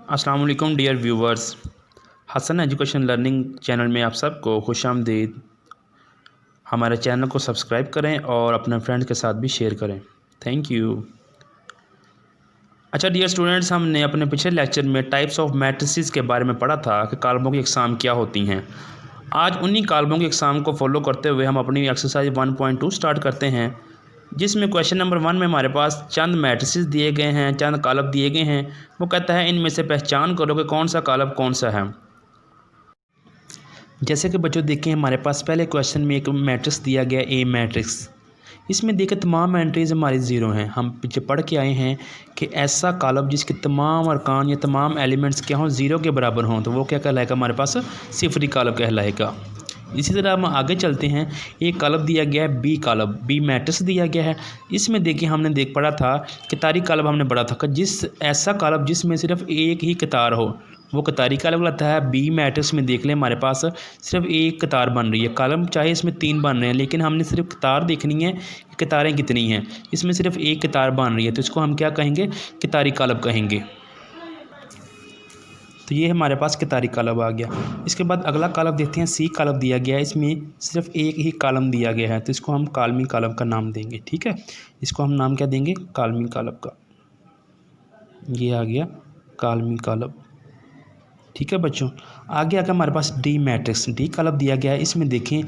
अस्सलाम वालेकुम dear viewers, Hasan education learning channel में आप सबको खुशामदीद। हमारे चैनल को सब्सक्राइब करें और अपने फ्रेंड्स के साथ भी शेयर करें। Thank you. अच्छा डियर स्टूडेंट्स, हमने अपने पिछले लेक्चर में टाइप्स ऑफ मैट्रिसेस के बारे में पढ़ा था कि कॉलमों की इकसाम क्या होती हैं। आज उन्हीं कॉलमों की इकसाम को फॉलो करते हुए हम अपनी एक्सरसाइज 1.2 स्टार्ट करते हैं, जिसमें क्वेश्चन नंबर 1 में हमारे पास चंद मैट्रिसेस दिए गए हैं, चंद कॉलम दिए गए हैं। वो कहता है इनमें से पहचान करो कि कौन सा कॉलम कौन सा है। जैसे कि बच्चों देखें, हमारे पास पहले क्वेश्चन में एक मैट्रिक्स दिया गया ए मैट्रिक्स। इसमें देखें तमाम एंट्रीज हमारी ज़ीरो हैं। हम पीछे पढ़ के आए हैं कि ऐसा कॉलम जिसके तमाम अरकान या तमाम एलिमेंट्स क्या हों, ज़ीरो के बराबर हों, तो वो क्या कहलाएगा, हमारे पास सिफरी कॉलम कहलाएगा। इसी तरह हम आगे चलते हैं। एक कॉलम दिया गया है बी कॉलम, बी मैट्रिक्स दिया गया है। इसमें देखिए हमने पढ़ा था कि तारी कॉलम हमने पढ़ा था कि जिस ऐसा कॉलम जिसमें सिर्फ एक ही कतार हो, वो कतारी कॉलम कहलाता है। बी मैट्रिक्स में देख लें, हमारे पास सिर्फ एक कतार बन रही है। कॉलम चाहे इसमें 3 बन रहे हैं, लेकिन हमने सिर्फ कतार देखनी है कि कतारें कितनी हैं। इसमें सिर्फ एक कतार बन रही है, तो इसको हम क्या कहेंगे, कतारी कॉलम कहेंगे। तो ये हमारे पास कतारी कॉलम आ गया। इसके बाद अगला कॉलम देखते हैं, सी कॉलम दिया गया है। इसमें सिर्फ एक ही कॉलम दिया गया है, तो इसको हम कालमी कॉलम का नाम देंगे। ठीक है, इसको हम नाम क्या देंगे, कालमी कॉलम का। ये आ गया कालमी कॉलम। ठीक है बच्चों, आगे आकर हमारे पास डी मैट्रिक्स, डी कॉलम दिया गया है। इसमें देखें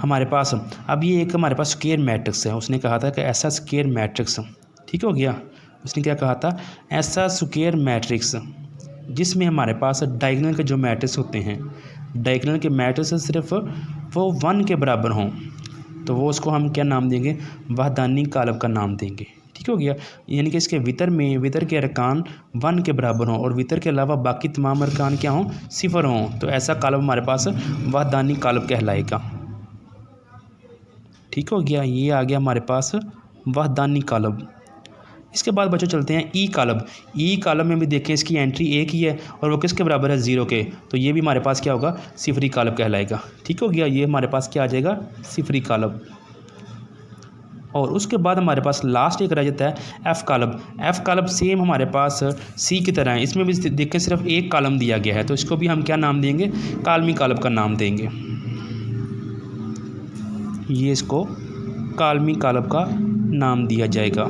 हमारे पास अब ये एक हमारे पास स्क्वायर मैट्रिक्स है। उसने कहा था कि ऐसा स्क्वायर मैट्रिक्स, ठीक हो गया। उसने क्या कहा था, ऐसा स्क्वायर मैट्रिक्स जिसमें हमारे पास डायगोनल के जो मैट्रिक्स होते हैं, डायगोनल के मैट्रिक्स सिर्फ वो 1 के बराबर हों, तो वो उसको हम क्या नाम देंगे, वहदानी कॉलम का नाम देंगे। ठीक हो गया, यानी कि इसके वितर के अरकान 1 के बराबर हों और वितर के अलावा बाकी तमाम अरकान क्या हों, 0 हों, तो ऐसा कॉलम हमारे पास वहदानी कॉलम कहलाएगा। ठीक हो गया, ये आ गया हमारे पास वहदानी कॉलम। इसके बाद बच्चों चलते हैं ई कॉलम। ई कॉलम में भी देखें इसकी एंट्री एक ही है और वो किसके बराबर है, 0 के, तो ये भी हमारे पास क्या होगा, सिफरी कॉलम कहलाएगा। ठीक हो गया, ये हमारे पास क्या आ जाएगा, सिफरी कॉलम। और उसके बाद हमारे पास लास्ट एक रह जाता है F column. F column same हमारे पास सी की तरह है। इसमें भी देखें सिर्फ एक कॉलम दिया गया है, तो इसको भी हम क्या नाम देंगे, कालमी कॉलम का नाम देंगे। ये इसको कालमी कॉलम का नाम दिया जाएगा।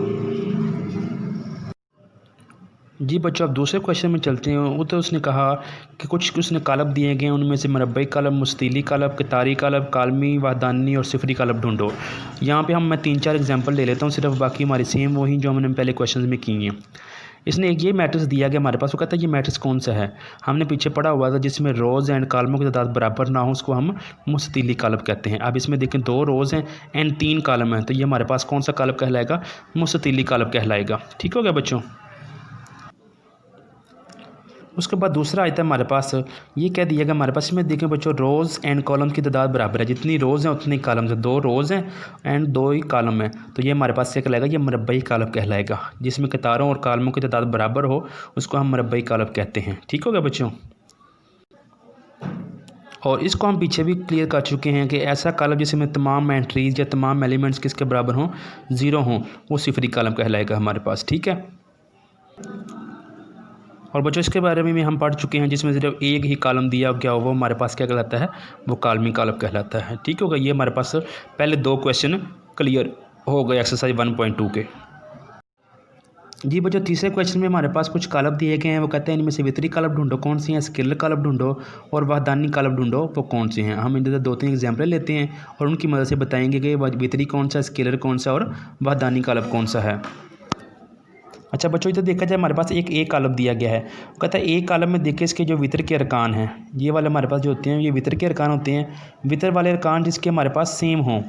जी बच्चों, अब दूसरे क्वेश्चन में चलते हैं। वो तो उसने कहा कि कुछ उसने कॉलम दिए गए हैं, उनमें से मरबई कॉलम, मुस्तीली कॉलम, कतारी कॉलम, कालमी, वहदानी और सिफरी कॉलम ढूंढो। यहाँ पे मैं 3-4 एग्जांपल ले लेता हूँ सिर्फ, बाकी हमारी सेम वही जो हमने पहले क्वेश्चन में की हैं। इसने एक ये मैट्रिक्स दिया गया हमारे पास, वो कहता है ये मैट्रिक्स कौन सा है। हमने पीछे पढ़ा हुआ था जिसमें रोज़ एंड कॉलमों की तादाद बराबर ना हो, उसको हम मुस्तीली कॉलम कहते हैं। अब इसमें देखें 2 रोज़ हैं एंड 3 कॉलम हैं, तो ये हमारे पास कौन सा कॉलम कहलाएगा, मुस्तीली कॉलम कहलाएगा। ठीक हो गया बच्चों। उसके बाद दूसरा आइटम हमारे पास ये कह दिया गया हमारे पास, इसमें देखें बच्चों रोज़ एंड कॉलम की तादाद बराबर है। जितनी रोज़ हैं उतनी कॉलम है, 2 रोज़ हैं एंड 2 ही कॉलम है, तो ये हमारे पास क्या कहलाएगा, ये मरबई कॉलम कहलाएगा। जिसमें कतारों और कॉलमों की तादाद बराबर हो उसको हम मरबई कॉलम कहते हैं। ठीक हो गया बच्चों। और इसको हम पीछे भी क्लियर कर चुके हैं कि ऐसा कॉलम जिसमें तमाम एंट्रीज या तमाम एलिमेंट्स किसके बराबर हों, 0 हों, वो सिफरी कॉलम कहलाएगा हमारे पास। ठीक है। और बच्चों इसके बारे में भी हम पढ़ चुके हैं, जिसमें सिर्फ एक ही कॉलम दिया गया हो वो हमारे पास क्या कहलाता है, वो कालमी कॉलम कहलाता है। ठीक होगा, ये हमारे पास पहले 2 क्वेश्चन क्लियर हो गए एक्सरसाइज 1.2 के। जी बच्चों, तीसरे क्वेश्चन में हमारे पास कुछ कॉलम दिए गए हैं। वो कहते हैं इनमें से वितरी कॉलम ढूंढो कौन सी हैं, स्केलर कॉलम ढूंढो और वहदानी कॉलम ढूंढो वो कौन से हैं। हम इनके 2-3 एग्जाम्पल लेते हैं और उनकी मदद से बताएंगे कि वितरी कौन सा, स्केलर कौन सा और वहदानी कॉलम कौन सा है। अच्छा बच्चों, इधर देखा जाए हमारे पास एक कॉलम दिया गया है। वो कहता है एक कॉलम में देखिए इसके जो वितर के अरकान हैं, ये वाले हमारे पास जो होते हैं, ये वितर के अरकान होते हैं। वितर वाले अरकान जिसके हमारे पास सेम हों।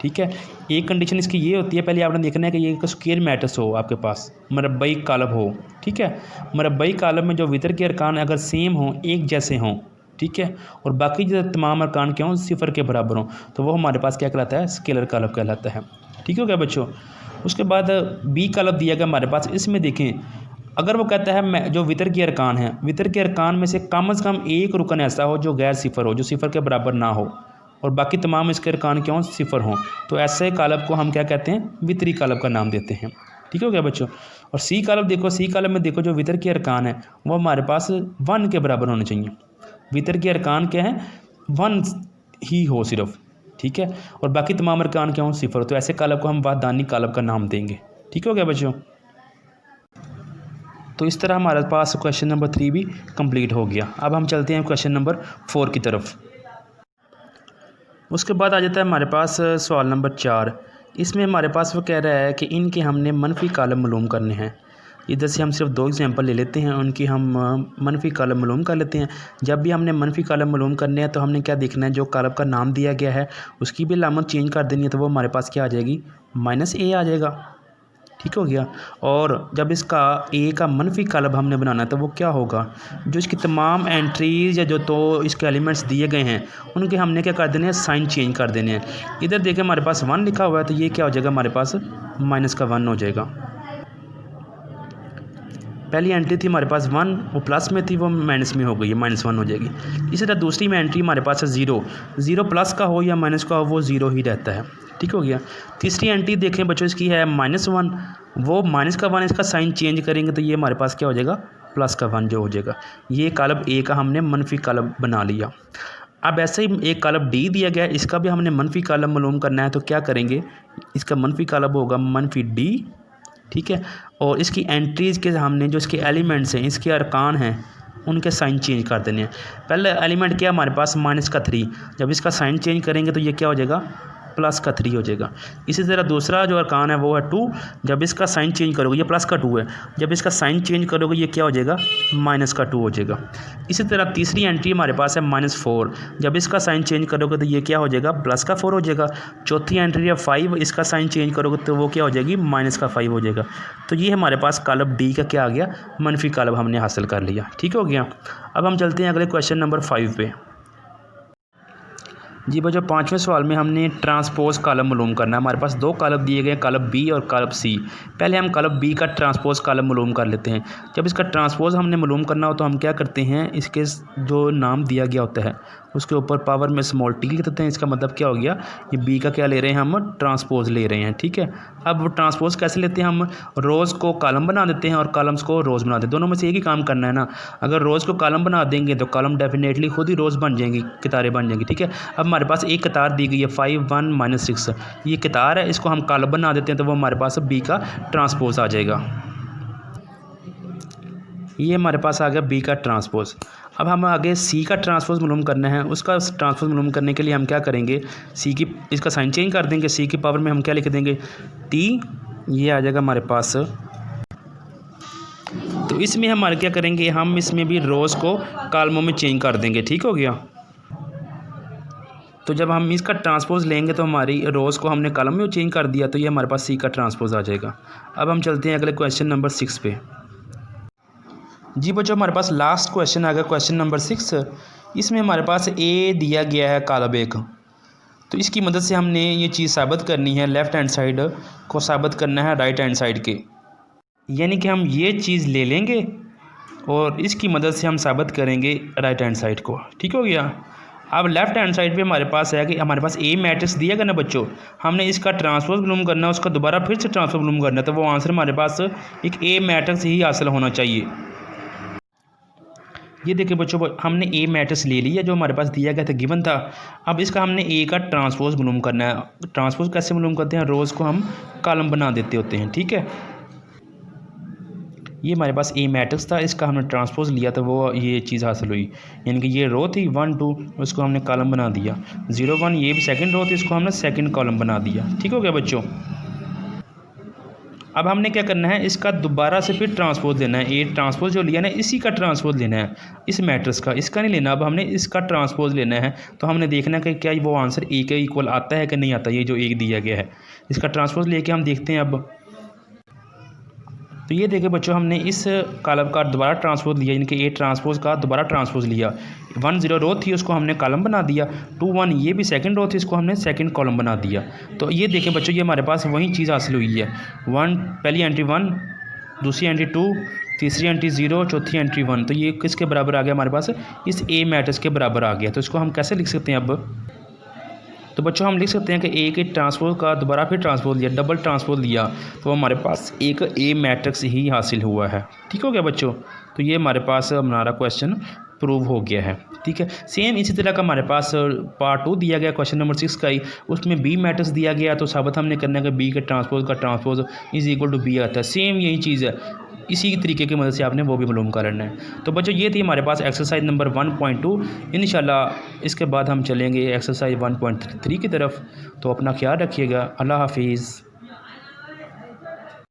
ठीक है, एक कंडीशन इसकी ये होती है, पहले आपने देखना है कि ये एक स्क्वायर मैट्रिक्स हो, आपके पास मरबई कॉलम हो। ठीक है, मरबई कॉलम में जो वितर के अरकान अगर सेम हों, एक जैसे हों, ठीक है, और बाकी जो तमाम अरकान क्या हों, 0 के बराबर हों, तो वो हमारे पास क्या कहलाता है, स्केलर कॉलम कहलाता है। ठीक हो गया बच्चों। उसके बाद बी कॉलम दिया गया हमारे पास। इसमें देखें अगर वो कहता है जो वितर के अरकान हैं, वितर के अरकान में से कम एक रुकन ऐसा हो जो गैर 0 हो, जो 0 के बराबर ना हो, और बाकी तमाम इसके अरकान क्या हों, 0 हों, तो ऐसे कॉलम को हम क्या कहते हैं, वितरी कॉलम का नाम देते हैं। ठीक हो गया बच्चों। और सी कॉलम देखो, सी कॉलम में देखो जो वितर के अरकान है वो हमारे पास 1 के बराबर होने चाहिए। वितर के अरकान क्या है, 1 ही हो सिर्फ, ठीक है, और बाकी तमाम अरकान क्या हो, 0। तो ऐसे कॉलम को हम वहदानी कॉलम का नाम देंगे। ठीक हो गया बच्चों। तो इस तरह हमारे पास क्वेश्चन नंबर 3 भी कंप्लीट हो गया। अब हम चलते हैं क्वेश्चन नंबर 4 की तरफ। उसके बाद आ जाता है हमारे पास सवाल नंबर 4। इसमें हमारे पास वो कह रहा है कि इनके हमने मनफी कॉलम मालूम करने हैं। इधर से हम सिर्फ 2 एग्जांपल ले लेते हैं, उनकी हम मनफी कॉलम मालूम कर लेते हैं। जब भी हमने मनफी कॉलम मालूम करने हैं तो हमने क्या देखना है, जो कॉलम का नाम दिया गया है उसकी भी अलामत चेंज कर देनी है, तो वो हमारे पास क्या आ जाएगी, -a आ जाएगा। ठीक हो गया। और जब इसका ए का मनफी कॉलम हमने बनाना है तो वो क्या होगा, जो इसकी तमाम एंट्रीज या जो तो इसके एलिमेंट्स दिए गए हैं उनके हमने क्या कर देने हैं, साइन चेंज कर देने हैं। इधर देखिए हमारे पास 1 लिखा हुआ है तो ये क्या हो जाएगा, हमारे पास -1 हो जाएगा। पहली एंट्री थी हमारे पास 1, वो प्लस में थी, वो माइनस में हो गई है, -1 हो जाएगी। इसी तरह दूसरी में एंट्री हमारे पास है 0, 0 प्लस का हो या माइनस का हो वो 0 ही रहता है। ठीक हो गया। तीसरी एंट्री देखें बच्चों इसकी है -1, वो माइनस का 1 इसका साइन चेंज करेंगे तो ये हमारे पास क्या हो जाएगा, +1 जो हो जाएगा। ये कॉलम ए का हमने मनफी कॉलम बना लिया। अब ऐसे ही एक कॉलम डी दिया गया है, इसका भी हमने मनफी कॉलम मालूम करना है, तो क्या करेंगे, इसका मनफी कॉलम होगा -d, ठीक है, और इसकी एंट्रीज़ के हमने जो इसके एलिमेंट्स हैं, इसके अरकान हैं, उनके साइन चेंज कर देने हैं। पहले एलिमेंट क्या हमारे पास -3, जब इसका साइन चेंज करेंगे तो ये क्या हो जाएगा, +3 हो जाएगा। इसी तरह दूसरा जो अरकान है वो है 2, जब इसका साइन चेंज करोगे, ये +2 है, जब इसका साइन चेंज करोगे ये क्या हो जाएगा, -2 हो जाएगा। इसी तरह तीसरी एंट्री हमारे पास है -4, जब इसका साइन चेंज करोगे तो ये क्या हो जाएगा, +4 हो जाएगा। चौथी एंट्री है 5, इसका साइन चेंज करोगे तो वो क्या हो जाएगी, -5 हो जाएगा। तो ये हमारे पास कॉलम डी का क्या आ गया, मनफी कॉलम हमने हासिल कर लिया। ठीक हो गया। अब हम चलते हैं अगले क्वेश्चन नंबर 5 पे। जी बच्चों, 5वें सवाल में हमने ट्रांसपोज कॉलम मालूम करना है। हमारे पास 2 कॉलम दिए गए हैं, कॉलम बी और कॉलम सी। पहले हम कॉलम बी का ट्रांसपोज कॉलम मालूम कर लेते हैं। जब इसका ट्रांसपोज हमने मालूम करना हो तो हम क्या करते हैं, इसके जो नाम दिया गया होता है उसके ऊपर पावर में स्मॉल टी लिख देते हैं। इसका मतलब क्या हो गया, ये बी का क्या ले रहे हैं, हम ट्रांसपोज ले रहे हैं। ठीक है। अब वो ट्रांसपोज कैसे लेते हैं, हम रोज़ को कॉलम बना देते हैं और कॉलम्स को रोज़ बना देते हैं। दोनों में से एक ही काम करना है ना। अगर रोज़ को कॉलम बना देंगे तो कॉलम डेफिनेटली खुद ही रोज़ बन जाएंगी, कतारें बन जाएंगी। ठीक है। अब हमारे पास एक कतार दी गई है 5 1 -6, ये कतार है, इसको हम कॉलम बना देते हैं तो वो हमारे पास बी का ट्रांसपोज आ जाएगा। ये हमारे पास आ गया बी का ट्रांसपोज। अब हम आगे सी का ट्रांसपोज मालूम करना है। उसका ट्रांसपोज मालूम करने के लिए हम क्या करेंगे, सी की इसका साइन चेंज कर देंगे। सी की पावर में हम क्या लिख देंगे, टी, ये आ जाएगा हमारे पास। तो इसमें हमारे क्या करेंगे, हम इसमें भी रोज़ को कॉलमों में चेंज कर देंगे। ठीक हो गया। तो जब हम इसका ट्रांसपोज लेंगे तो हमारी रोज़ को हमने कॉलम में चेंज कर दिया, तो ये हमारे पास सी का ट्रांसपोज आ जाएगा। अब हम चलते हैं अगले क्वेश्चन नंबर 6 पे। जी बच्चों, हमारे पास लास्ट क्वेश्चन आ गया, क्वेश्चन नंबर 6। इसमें हमारे पास ए दिया गया है कॉलम 1, तो इसकी मदद से हमने ये चीज़ साबित करनी है, लेफ़्ट हैंड साइड को साबित करना है राइट हैंड साइड के। यानी कि हम ये चीज़ ले लेंगे और इसकी मदद से हम साबित करेंगे राइट हैंड साइड को। ठीक हो गया। अब लेफ़्ट हैंड साइड पे हमारे पास है कि हमारे पास ए मैट्रिक्स दिया गया ना बच्चों, हमने इसका ट्रांसपोज मालूम करना है, उसका दोबारा फिर से ट्रांसपोज मालूम करना है, तो वो आंसर हमारे पास एक ए मैट्रिक्स ही हासिल होना चाहिए। ये देखिए बच्चों, हमने ए मैट्रिक्स ले लिया जो हमारे पास दिया गया था, गिवन था। अब इसका हमने ए का ट्रांसपोज मालूम करना है। ट्रांसपोज कैसे मालूम करते हैं, रोज़ को हम कॉलम बना देते होते हैं। ठीक है। ये हमारे पास ए मैट्रिक्स था, इसका हमने ट्रांसपोज लिया तो वो ये चीज़ हासिल हुई। यानी कि ये रो थी 1 2, उसको हमने कॉलम बना दिया। 0 1 ये भी सेकंड रो थी, इसको हमने सेकंड कॉलम बना दिया। ठीक हो गया बच्चों। अब हमने क्या करना है, इसका दोबारा से फिर ट्रांसपोज लेना है। ए ट्रांसपोज जो लिया ना, इसी का ट्रांसपोज लेना है, इस मैट्रिक्स का, इसका नहीं लेना। अब हमने इसका ट्रांसपोज लेना है, तो हमने देखना है कि क्या वो आंसर ए के इक्वल आता है कि नहीं आता। ये जो एक दिया गया है, इसका ट्रांसपोज लेके हम देखते हैं। अब तो ये देखिए बच्चों, हमने इस कॉलम का दोबारा ट्रांसपोज लिया, यानी कि ए ट्रांसपोज का दोबारा ट्रांसपोज लिया। 1 0 रो थी, उसको हमने कॉलम बना दिया। 2 1 ये भी सेकंड रो थी, इसको हमने सेकंड कॉलम बना दिया। तो ये देखें बच्चों, ये हमारे पास वही चीज़ हासिल हुई है। 1 पहली एंट्री 1, दूसरी एंट्री 2, तीसरी एंट्री 0, चौथी एंट्री 1। तो ये किसके बराबर आ गया हमारे पास, इस ए मैट्रिक्स के बराबर आ गया। तो इसको हम कैसे लिख सकते हैं अब, तो बच्चों हम लिख सकते हैं कि ए के ट्रांसपोज का दोबारा फिर ट्रांसपोज लिया, डबल ट्रांसपोज लिया, तो हमारे पास एक ए मैट्रिक्स ही हासिल हुआ है। ठीक हो गया बच्चों, तो ये हमारे पास हमारा क्वेश्चन प्रूव हो गया है। ठीक है, सेम इसी तरह का हमारे पास पार्ट 2 दिया गया क्वेश्चन नंबर 6 का ही, उसमें बी मैट्रिक्स दिया गया, तो साबित हमने करना है कि बी के ट्रांसपोज का transpose is equal to B आता है। सेम यही चीज़ है, इसी तरीके की मदद से आपने वो भी मालूम करना है। तो बच्चों ये थी हमारे पास एक्सरसाइज नंबर 1.2। इंशाल्लाह इसके बाद हम चलेंगे एक्सरसाइज 1.3 की तरफ। तो अपना ख्याल रखिएगा। अल्लाह हाफिज़।